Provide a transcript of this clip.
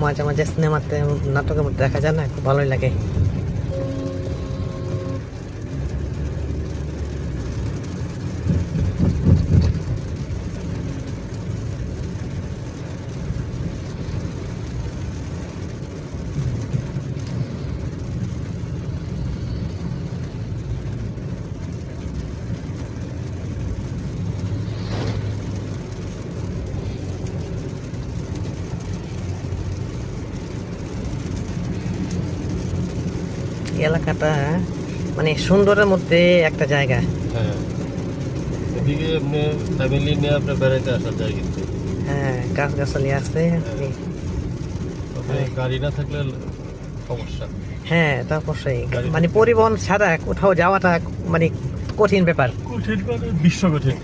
মাঝে মাঝে সিনেমাতে নাটকের মধ্যে দেখা যায় না, খুব ভালোই লাগে। এলাকাটা মানে সুন্দরের মধ্যে একটা জায়গা। হ্যাঁ, এদিকে এমনি ফ্যামিলি নিয়ে আপনার বেড়াইতে আসা যায় কিন্তু। হ্যাঁ, গাছগাছালি আছে। তবে গাড়ি না থাকলে সমস্যা। হ্যাঁ, তা অবশ্যই, মানে পরিবহন ছাড়া কোথাও যাওয়াটা মানে কঠিন ব্যাপার। কঠিন মানে বিশ্ব কঠিন।